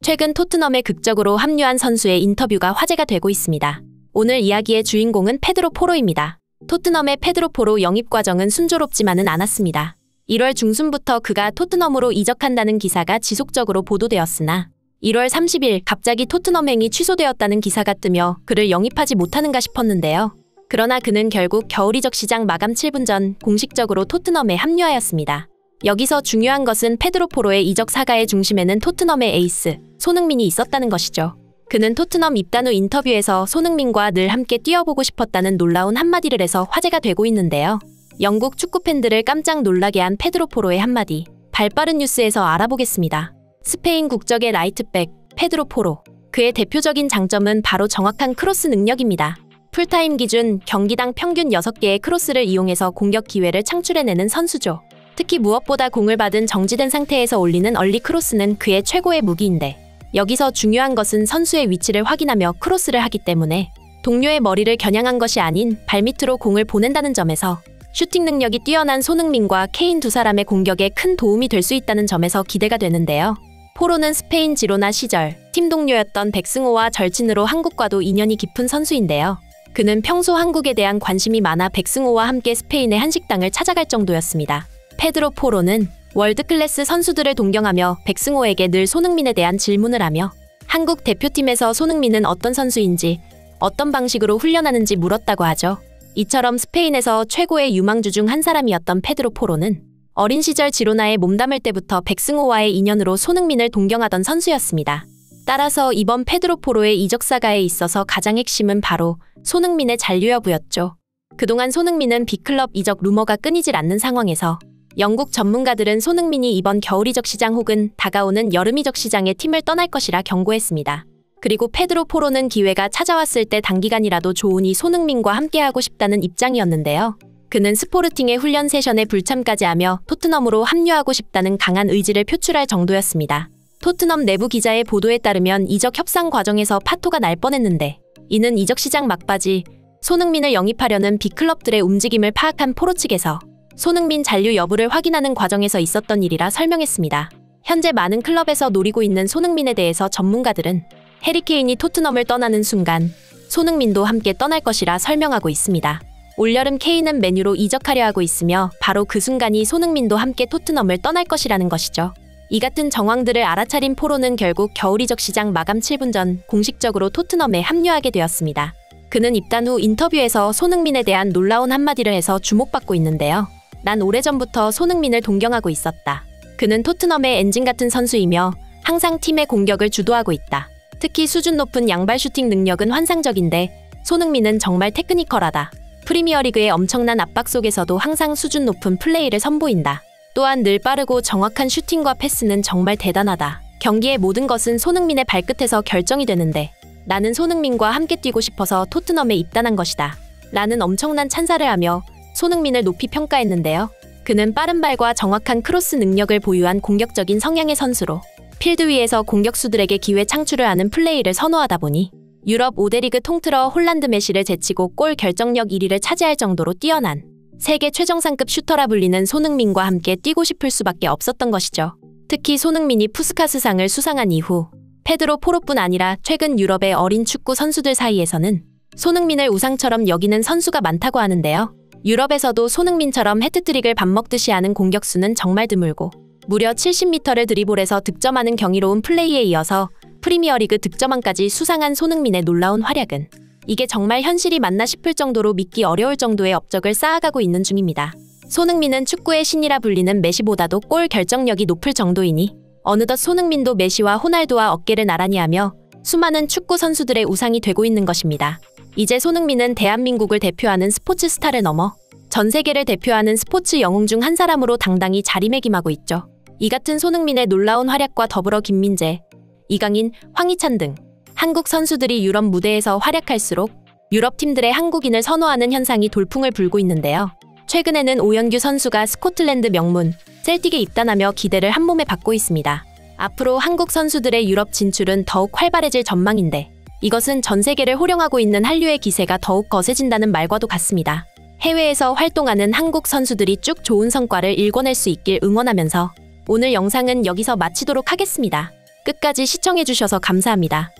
최근 토트넘에 극적으로 합류한 선수의 인터뷰가 화제가 되고 있습니다. 오늘 이야기의 주인공은 페드로 포로입니다. 토트넘의 페드로 포로 영입 과정은 순조롭지만은 않았습니다. 1월 중순부터 그가 토트넘으로 이적한다는 기사가 지속적으로 보도되었으나 1월 30일 갑자기 토트넘행이 취소되었다는 기사가 뜨며 그를 영입하지 못하는가 싶었는데요. 그러나 그는 결국 겨울 이적 시장 마감 7분 전 공식적으로 토트넘에 합류하였습니다. 여기서 중요한 것은 페드로 포로의 이적 사가의 중심에는 토트넘의 에이스 손흥민이 있었다는 것이죠. 그는 토트넘 입단 후 인터뷰에서 손흥민과 늘 함께 뛰어보고 싶었다는 놀라운 한마디를 해서 화제가 되고 있는데요. 영국 축구 팬들을 깜짝 놀라게 한 페드로 포로의 한마디, 발빠른 뉴스에서 알아보겠습니다. 스페인 국적의 라이트백 페드로 포로. 그의 대표적인 장점은 바로 정확한 크로스 능력입니다. 풀타임 기준 경기당 평균 6개의 크로스를 이용해서 공격 기회를 창출해내는 선수죠. 특히 무엇보다 공을 받은 정지된 상태에서 올리는 얼리 크로스는 그의 최고의 무기인데, 여기서 중요한 것은 선수의 위치를 확인하며 크로스를 하기 때문에 동료의 머리를 겨냥한 것이 아닌 발밑으로 공을 보낸다는 점에서 슈팅 능력이 뛰어난 손흥민과 케인 두 사람의 공격에 큰 도움이 될 수 있다는 점에서 기대가 되는데요. 포로는 스페인 지로나 시절 팀 동료였던 백승호와 절친으로 한국과도 인연이 깊은 선수인데요. 그는 평소 한국에 대한 관심이 많아 백승호와 함께 스페인의 한식당을 찾아갈 정도였습니다. 페드로 포로는 월드클래스 선수들을 동경하며 백승호에게 늘 손흥민에 대한 질문을 하며 한국 대표팀에서 손흥민은 어떤 선수인지, 어떤 방식으로 훈련하는지 물었다고 하죠. 이처럼 스페인에서 최고의 유망주 중 한 사람이었던 페드로 포로는 어린 시절 지로나에 몸담을 때부터 백승호와의 인연으로 손흥민을 동경하던 선수였습니다. 따라서 이번 페드로 포로의 이적 사가에 있어서 가장 핵심은 바로 손흥민의 잔류 여부였죠. 그동안 손흥민은 빅클럽 이적 루머가 끊이질 않는 상황에서 영국 전문가들은 손흥민이 이번 겨울 이적 시장 혹은 다가오는 여름 이적 시장에 팀을 떠날 것이라 경고했습니다. 그리고 페드로 포로는 기회가 찾아왔을 때 단기간이라도 좋으니 손흥민과 함께하고 싶다는 입장이었는데요. 그는 스포르팅의 훈련 세션에 불참까지 하며 토트넘으로 합류하고 싶다는 강한 의지를 표출할 정도였습니다. 토트넘 내부 기자의 보도에 따르면 이적 협상 과정에서 파토가 날 뻔했는데, 이는 이적 시장 막바지 손흥민을 영입하려는 빅클럽들의 움직임을 파악한 포로 측에서 손흥민 잔류 여부를 확인하는 과정에서 있었던 일이라 설명했습니다. 현재 많은 클럽에서 노리고 있는 손흥민에 대해서 전문가들은 해리 케인이 토트넘을 떠나는 순간 손흥민도 함께 떠날 것이라 설명하고 있습니다. 올여름 케인은 맨유로 이적하려 하고 있으며 바로 그 순간이 손흥민도 함께 토트넘을 떠날 것이라는 것이죠. 이 같은 정황들을 알아차린 포로는 결국 겨울 이적 시장 마감 7분 전 공식적으로 토트넘에 합류하게 되었습니다. 그는 입단 후 인터뷰에서 손흥민에 대한 놀라운 한마디를 해서 주목받고 있는데요. 난 오래전부터 손흥민을 동경하고 있었다. 그는 토트넘의 엔진 같은 선수이며 항상 팀의 공격을 주도하고 있다. 특히 수준 높은 양발 슈팅 능력은 환상적인데 손흥민은 정말 테크니컬하다. 프리미어리그의 엄청난 압박 속에서도 항상 수준 높은 플레이를 선보인다. 또한 늘 빠르고 정확한 슈팅과 패스는 정말 대단하다. 경기의 모든 것은 손흥민의 발끝에서 결정이 되는데 나는 손흥민과 함께 뛰고 싶어서 토트넘에 입단한 것이다. 라는 엄청난 찬사를 하며 손흥민을 높이 평가했는데요. 그는 빠른 발과 정확한 크로스 능력을 보유한 공격적인 성향의 선수로 필드 위에서 공격수들에게 기회 창출을 하는 플레이를 선호하다 보니 유럽 5대 리그 통틀어 홀란드 메시를 제치고 골 결정력 1위를 차지할 정도로 뛰어난 세계 최정상급 슈터라 불리는 손흥민과 함께 뛰고 싶을 수밖에 없었던 것이죠. 특히 손흥민이 푸스카스상을 수상한 이후 페드로 포로뿐 아니라 최근 유럽의 어린 축구 선수들 사이에서는 손흥민을 우상처럼 여기는 선수가 많다고 하는데요. 유럽에서도 손흥민처럼 해트트릭을 밥 먹듯이 하는 공격수는 정말 드물고 무려 70m를 드리블해서 득점하는 경이로운 플레이에 이어서 프리미어리그 득점왕까지 수상한 손흥민의 놀라운 활약은 이게 정말 현실이 맞나 싶을 정도로 믿기 어려울 정도의 업적을 쌓아가고 있는 중입니다. 손흥민은 축구의 신이라 불리는 메시보다도 골 결정력이 높을 정도이니 어느덧 손흥민도 메시와 호날두와 어깨를 나란히 하며 수많은 축구 선수들의 우상이 되고 있는 것입니다. 이제 손흥민은 대한민국을 대표하는 스포츠 스타를 넘어 전 세계를 대표하는 스포츠 영웅 중 한 사람으로 당당히 자리매김하고 있죠. 이 같은 손흥민의 놀라운 활약과 더불어 김민재, 이강인, 황희찬 등 한국 선수들이 유럽 무대에서 활약할수록 유럽 팀들의 한국인을 선호하는 현상이 돌풍을 불고 있는데요. 최근에는 오현규 선수가 스코틀랜드 명문 셀틱에 입단하며 기대를 한몸에 받고 있습니다. 앞으로 한국 선수들의 유럽 진출은 더욱 활발해질 전망인데 이것은 전 세계를 호령하고 있는 한류의 기세가 더욱 거세진다는 말과도 같습니다. 해외에서 활동하는 한국 선수들이 쭉 좋은 성과를 일궈낼 수 있길 응원하면서 오늘 영상은 여기서 마치도록 하겠습니다. 끝까지 시청해주셔서 감사합니다.